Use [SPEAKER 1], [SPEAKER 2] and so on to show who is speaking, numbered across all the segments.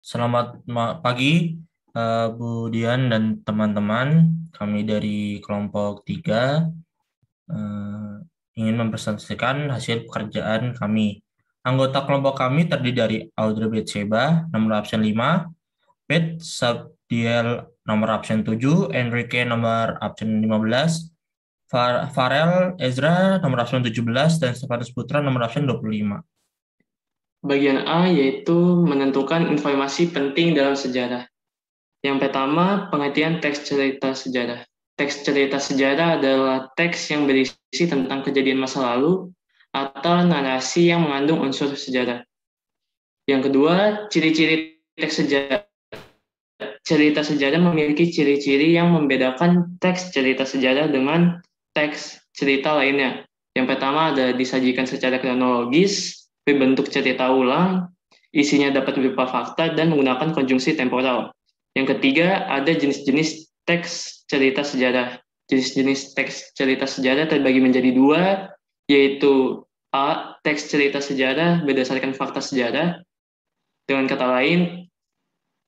[SPEAKER 1] Selamat pagi, Bu Dian dan teman-teman. Kami dari kelompok 3 eh, ingin mempresentasikan hasil pekerjaan kami. Anggota kelompok kami terdiri dari Audrey Betseba, nomor absen 5, Pet Sabdiel, nomor absen 7, Enrique, nomor absen 15, Farel Ezra, nomor absen 17, dan Stefanus Putra, nomor absen 25.
[SPEAKER 2] Bagian A yaitu menentukan informasi penting dalam sejarah. Yang pertama, pengertian teks cerita sejarah. Teks cerita sejarah adalah teks yang berisi tentang kejadian masa lalu atau narasi yang mengandung unsur sejarah. Yang kedua, ciri-ciri teks sejarah. Cerita sejarah memiliki ciri-ciri yang membedakan teks cerita sejarah dengan teks cerita lainnya. Yang pertama ada disajikan secara kronologis, berbentuk cerita ulang, isinya dapat berupa fakta, dan menggunakan konjungsi temporal. Yang ketiga, ada jenis-jenis teks cerita sejarah. Jenis-jenis teks cerita sejarah terbagi menjadi dua, yaitu A. Teks cerita sejarah berdasarkan fakta sejarah. Dengan kata lain,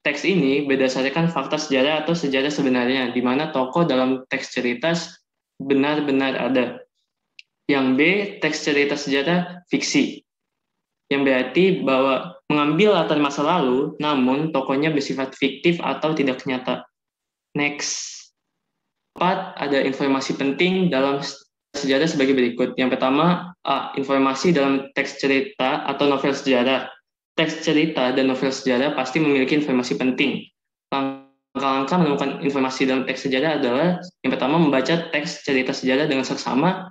[SPEAKER 2] teks ini berdasarkan fakta sejarah atau sejarah sebenarnya, di mana tokoh dalam teks cerita benar-benar ada. Yang B, teks cerita sejarah fiksi, yang berarti bahwa mengambil latar masa lalu, namun tokohnya bersifat fiktif atau tidak nyata. Next. 4, ada informasi penting dalam sejarah sebagai berikut. Yang pertama, A. Informasi dalam teks cerita atau novel sejarah. Teks cerita dan novel sejarah pasti memiliki informasi penting. Langkah-langkah menemukan informasi dalam teks sejarah adalah yang pertama, membaca teks cerita sejarah dengan seksama.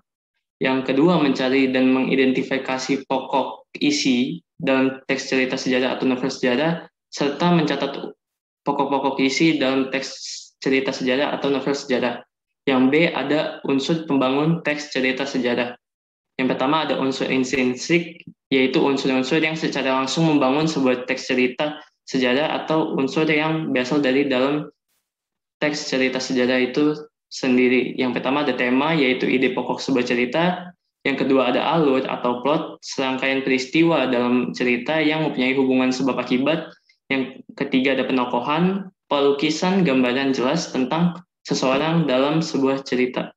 [SPEAKER 2] Yang kedua, mencari dan mengidentifikasi pokok isi dalam teks cerita sejarah atau novel sejarah, serta mencatat pokok-pokok isi dalam teks cerita sejarah atau novel sejarah. Yang B, ada unsur pembangun teks cerita sejarah. Yang pertama ada unsur intrinsik, yaitu unsur-unsur yang secara langsung membangun sebuah teks cerita sejarah atau unsur yang berasal dari dalam teks cerita sejarah itu sendiri. Yang pertama ada tema, yaitu ide pokok sebuah cerita. Yang kedua ada alur atau plot, serangkaian peristiwa dalam cerita yang mempunyai hubungan sebab akibat. Yang ketiga ada penokohan, pelukisan gambaran jelas tentang seseorang dalam sebuah cerita.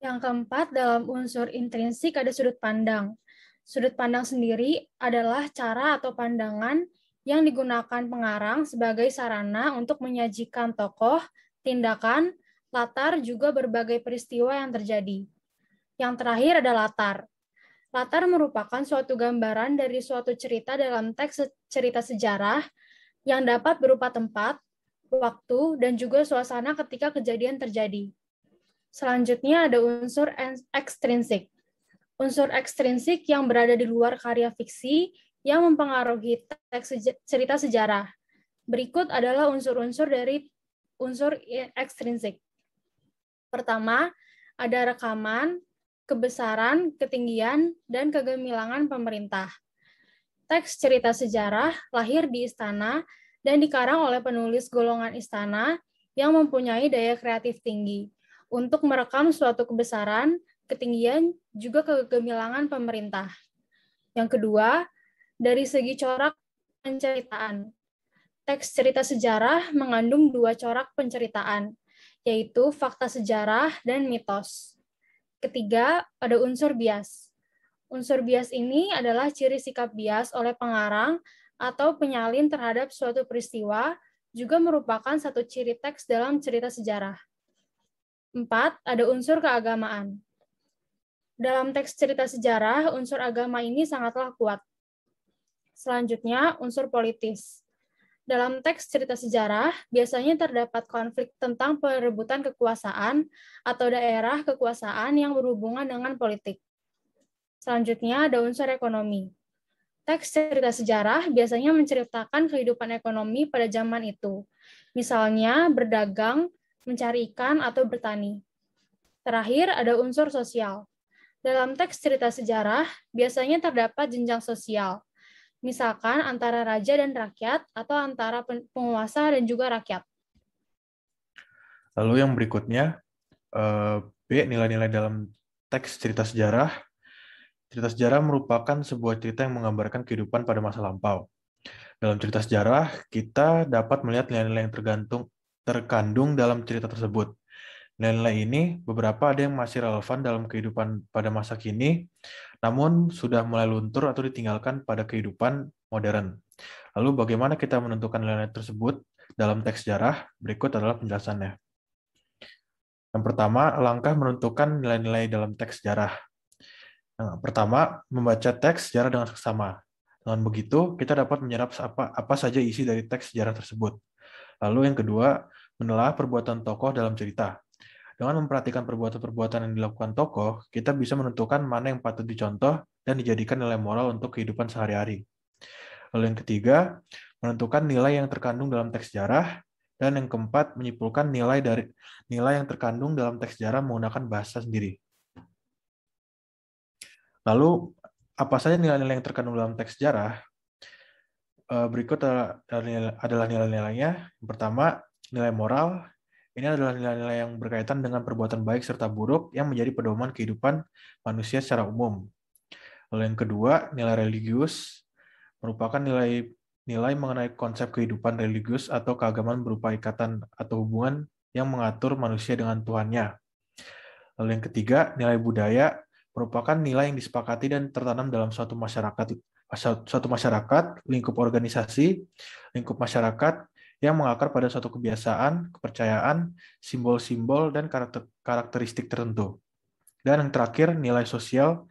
[SPEAKER 3] Yang keempat, dalam unsur intrinsik ada sudut pandang. Sudut pandang sendiri adalah cara atau pandangan yang digunakan pengarang sebagai sarana untuk menyajikan tokoh, tindakan, latar, juga berbagai peristiwa yang terjadi. Yang terakhir ada latar. Latar merupakan suatu gambaran dari suatu cerita dalam teks cerita sejarah yang dapat berupa tempat, waktu, dan juga suasana ketika kejadian terjadi. Selanjutnya ada unsur ekstrinsik. Unsur ekstrinsik yang berada di luar karya fiksi yang mempengaruhi teks cerita sejarah. Berikut adalah unsur-unsur dari unsur ekstrinsik. Pertama, ada rekaman, kebesaran, ketinggian, dan kegemilangan pemerintah. Teks cerita sejarah lahir di istana dan dikarang oleh penulis golongan istana yang mempunyai daya kreatif tinggi untuk merekam suatu kebesaran, ketinggian, juga kegemilangan pemerintah. Yang kedua, dari segi corak penceritaan. Teks cerita sejarah mengandung dua corak penceritaan, yaitu fakta sejarah dan mitos. Ketiga, ada unsur bias. Unsur bias ini adalah ciri sikap bias oleh pengarang atau penyalin terhadap suatu peristiwa, juga merupakan satu ciri teks dalam cerita sejarah. 4, ada unsur keagamaan. Dalam teks cerita sejarah, unsur agama ini sangatlah kuat. Selanjutnya, unsur politis. Dalam teks cerita sejarah, biasanya terdapat konflik tentang perebutan kekuasaan atau daerah kekuasaan yang berhubungan dengan politik. Selanjutnya, ada unsur ekonomi. Teks cerita sejarah biasanya menceritakan kehidupan ekonomi pada zaman itu. Misalnya, berdagang, mencari ikan, atau bertani. Terakhir, ada unsur sosial. Dalam teks cerita sejarah, biasanya terdapat jenjang sosial, misalkan antara raja dan rakyat, atau antara penguasa dan juga rakyat.
[SPEAKER 4] Lalu yang berikutnya, B, nilai-nilai dalam teks cerita sejarah. Cerita sejarah merupakan sebuah cerita yang menggambarkan kehidupan pada masa lampau. Dalam cerita sejarah, kita dapat melihat nilai-nilai yang terkandung dalam cerita tersebut. Nilai-nilai ini beberapa ada yang masih relevan dalam kehidupan pada masa kini, namun sudah mulai luntur atau ditinggalkan pada kehidupan modern. Lalu bagaimana kita menentukan nilai-nilai tersebut dalam teks sejarah? Berikut adalah penjelasannya. Yang pertama, langkah menentukan nilai-nilai dalam teks sejarah. Yang pertama, membaca teks sejarah dengan seksama. Dengan begitu, kita dapat menyerap apa saja isi dari teks sejarah tersebut. Lalu yang kedua, menelaah perbuatan tokoh dalam cerita. Dengan memperhatikan perbuatan-perbuatan yang dilakukan tokoh, kita bisa menentukan mana yang patut dicontoh dan dijadikan nilai moral untuk kehidupan sehari-hari. Lalu yang ketiga, menentukan nilai yang terkandung dalam teks sejarah. Dan yang keempat, menyimpulkan nilai yang terkandung dalam teks sejarah menggunakan bahasa sendiri. Lalu, apa saja nilai-nilai yang terkandung dalam teks sejarah? Berikut adalah nilai-nilainya. Yang pertama, nilai moral. Ini adalah nilai-nilai yang berkaitan dengan perbuatan baik serta buruk yang menjadi pedoman kehidupan manusia secara umum. Lalu yang kedua, nilai religius merupakan nilai mengenai konsep kehidupan religius atau keagamaan berupa ikatan atau hubungan yang mengatur manusia dengan Tuhannya. Lalu yang ketiga, nilai budaya merupakan nilai yang disepakati dan tertanam dalam suatu masyarakat, lingkup organisasi, lingkup masyarakat yang mengakar pada suatu kebiasaan, kepercayaan, simbol-simbol, dan karakteristik tertentu. Dan yang terakhir, nilai sosial,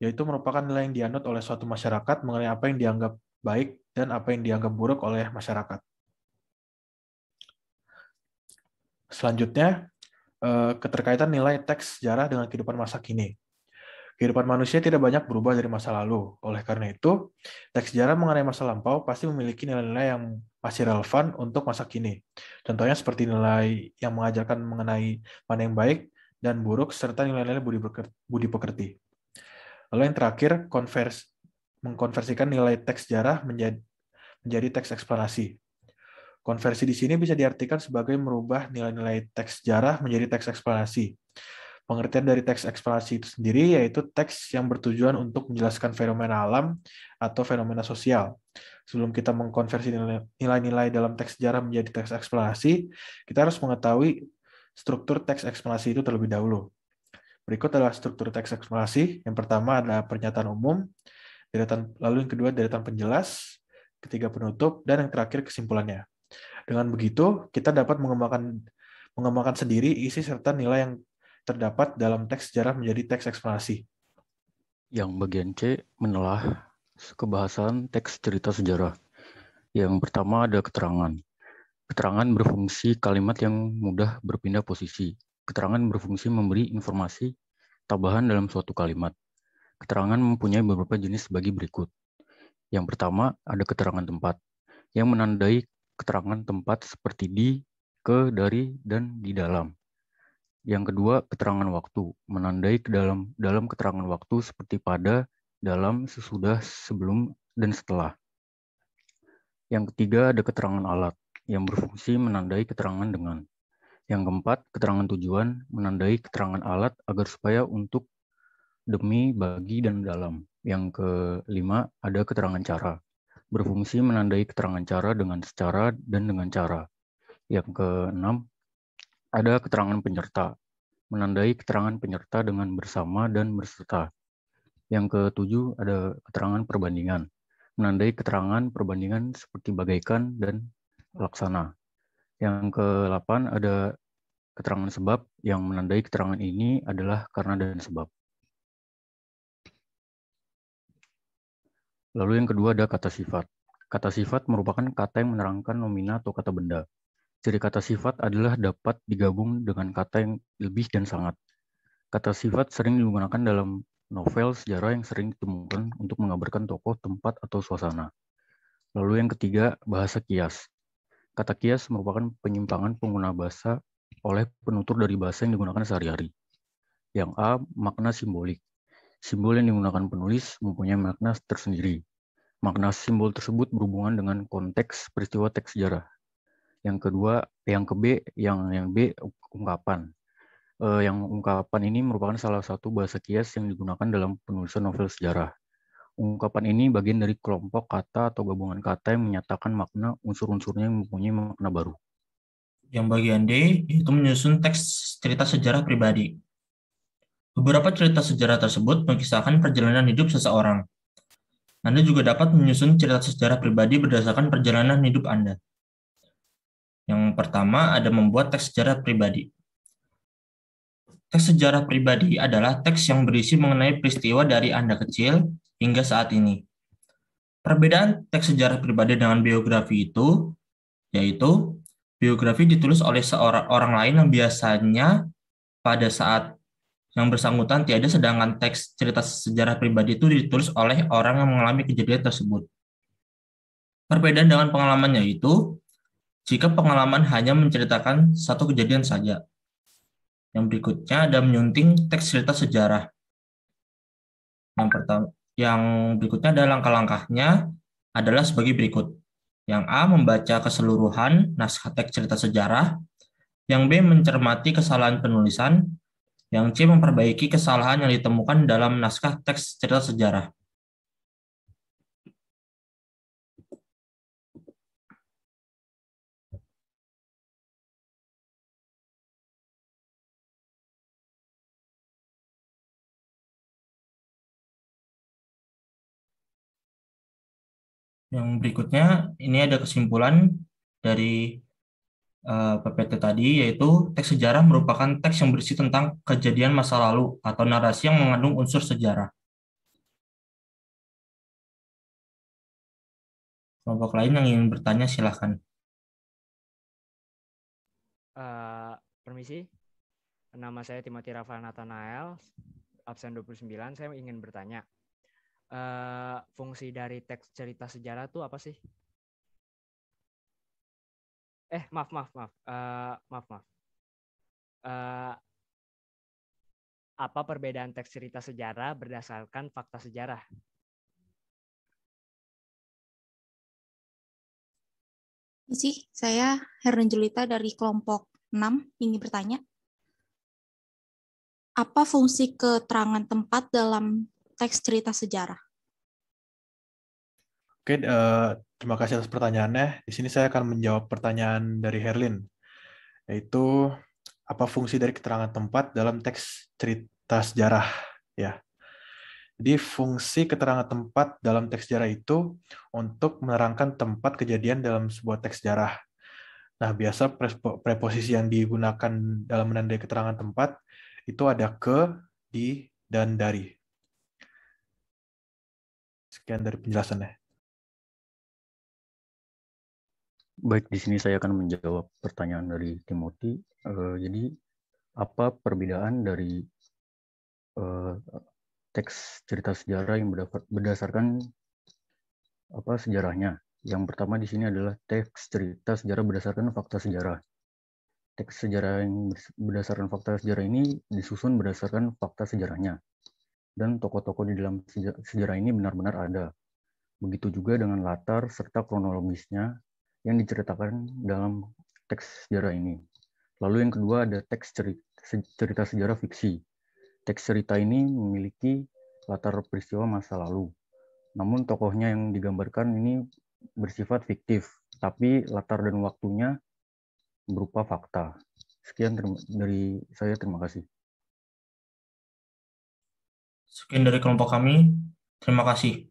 [SPEAKER 4] yaitu merupakan nilai yang dianut oleh suatu masyarakat mengenai apa yang dianggap baik dan apa yang dianggap buruk oleh masyarakat. Selanjutnya, keterkaitan nilai teks sejarah dengan kehidupan masa kini. Kehidupan manusia tidak banyak berubah dari masa lalu. Oleh karena itu, teks sejarah mengenai masa lampau pasti memiliki nilai-nilai yang masih relevan untuk masa kini. Contohnya seperti nilai yang mengajarkan mengenai mana yang baik dan buruk, serta nilai-nilai budi pekerti. Lalu yang terakhir, mengkonversikan nilai teks sejarah menjadi teks eksplanasi. Konversi di sini bisa diartikan sebagai merubah nilai-nilai teks sejarah menjadi teks eksplanasi. Pengertian dari teks eksplanasi itu sendiri yaitu teks yang bertujuan untuk menjelaskan fenomena alam atau fenomena sosial. Sebelum kita mengkonversi nilai-nilai dalam teks sejarah menjadi teks eksplanasi, kita harus mengetahui struktur teks eksplanasi itu terlebih dahulu. Berikut adalah struktur teks eksplanasi. Yang pertama adalah pernyataan umum, lalu yang kedua deretan penjelas, ketiga penutup, dan yang terakhir kesimpulannya. Dengan begitu, kita dapat mengembangkan sendiri isi serta nilai yang terdapat dalam teks sejarah menjadi teks eksplanasi.
[SPEAKER 5] Yang bagian C, menelaah kebahasan teks cerita sejarah. Yang pertama ada keterangan. Keterangan berfungsi kalimat yang mudah berpindah posisi. Keterangan berfungsi memberi informasi tambahan dalam suatu kalimat. Keterangan mempunyai beberapa jenis sebagai berikut. Yang pertama ada keterangan tempat, yang menandai keterangan tempat seperti di, ke, dari, dan di dalam. Yang kedua, keterangan waktu, menandai dalam keterangan waktu seperti pada, dalam, sesudah, sebelum, dan setelah. Yang ketiga, ada keterangan alat, yang berfungsi menandai keterangan dengan. Yang keempat, keterangan tujuan, menandai keterangan alat agar supaya untuk, demi, bagi, dan dalam. Yang kelima, ada keterangan cara, berfungsi menandai keterangan cara dengan secara dan dengan cara. Yang keenam, ada keterangan penyerta, menandai keterangan penyerta dengan bersama dan berserta. Yang ketujuh, ada keterangan perbandingan, menandai keterangan perbandingan seperti bagaikan dan laksana. Yang ke-8 ada keterangan sebab, yang menandai keterangan ini adalah karena dan sebab. Lalu yang kedua ada kata sifat. Kata sifat merupakan kata yang menerangkan nomina atau kata benda. Ciri kata sifat adalah dapat digabung dengan kata yang lebih dan sangat. Kata sifat sering digunakan dalam novel sejarah yang sering ditemukan untuk menggambarkan tokoh, tempat, atau suasana. Lalu yang ketiga, bahasa kias. Kata kias merupakan penyimpangan pengguna bahasa oleh penutur dari bahasa yang digunakan sehari-hari. Yang A, makna simbolik. Simbol yang digunakan penulis mempunyai makna tersendiri. Makna simbol tersebut berhubungan dengan konteks peristiwa teks sejarah. Yang kedua, yang B, ungkapan. Yang ungkapan ini merupakan salah satu bahasa kias yang digunakan dalam penulisan novel sejarah. Ungkapan ini bagian dari kelompok kata atau gabungan kata yang menyatakan makna unsur-unsurnya yang mempunyai makna baru.
[SPEAKER 1] Yang bagian D, yaitu menyusun teks cerita sejarah pribadi. Beberapa cerita sejarah tersebut mengisahkan perjalanan hidup seseorang. Anda juga dapat menyusun cerita sejarah pribadi berdasarkan perjalanan hidup Anda. Yang pertama ada membuat teks sejarah pribadi. Teks sejarah pribadi adalah teks yang berisi mengenai peristiwa dari Anda kecil hingga saat ini. Perbedaan teks sejarah pribadi dengan biografi itu, yaitu biografi ditulis oleh seorang orang lain yang biasanya pada saat yang bersangkutan tiada, sedangkan teks cerita sejarah pribadi itu ditulis oleh orang yang mengalami kejadian tersebut. Perbedaan dengan pengalamannya itu, jika pengalaman hanya menceritakan satu kejadian saja. Yang berikutnya ada menyunting teks cerita sejarah. Yang berikutnya adalah langkah-langkahnya adalah sebagai berikut. Yang A, membaca keseluruhan naskah teks cerita sejarah. Yang B, mencermati kesalahan penulisan. Yang C, memperbaiki kesalahan yang ditemukan dalam naskah teks cerita sejarah. Yang berikutnya, ini ada kesimpulan dari PPT tadi, yaitu teks sejarah merupakan teks yang berisi tentang kejadian masa lalu atau narasi yang mengandung unsur sejarah. Kelompok lain yang ingin bertanya, silakan.
[SPEAKER 6] Permisi, nama saya Timothy Rafael Nathanael, absen 29. Saya ingin bertanya, fungsi dari teks cerita sejarah itu apa sih? Maaf. Apa perbedaan teks cerita sejarah berdasarkan fakta sejarah?
[SPEAKER 7] Sih, saya Herna Julita dari kelompok 6 ingin bertanya. Apa fungsi keterangan tempat dalam teks cerita sejarah?
[SPEAKER 4] Oke, terima kasih atas pertanyaannya. Di sini saya akan menjawab pertanyaan dari Herlin, yaitu apa fungsi dari keterangan tempat dalam teks cerita sejarah, ya. Jadi fungsi keterangan tempat dalam teks sejarah itu untuk menerangkan tempat kejadian dalam sebuah teks sejarah. Nah, biasa preposisi yang digunakan dalam menandai keterangan tempat itu ada ke, di, dan dari. Sekian dari penjelasannya.
[SPEAKER 5] Baik, di sini saya akan menjawab pertanyaan dari Timothy. Jadi, apa perbedaan dari teks cerita sejarah yang berdasarkan sejarahnya? Yang pertama di sini adalah teks cerita sejarah berdasarkan fakta sejarah. Teks sejarah yang berdasarkan fakta sejarah ini disusun berdasarkan fakta sejarahnya. Dan tokoh-tokoh di dalam sejarah ini benar-benar ada. Begitu juga dengan latar serta kronologisnya yang diceritakan dalam teks sejarah ini. Lalu yang kedua ada teks cerita sejarah fiksi. Teks cerita ini memiliki latar peristiwa masa lalu. Namun tokohnya yang digambarkan ini bersifat fiktif, tapi latar dan waktunya berupa fakta. Sekian dari saya, terima kasih.
[SPEAKER 1] Sekian dari kelompok kami, terima kasih.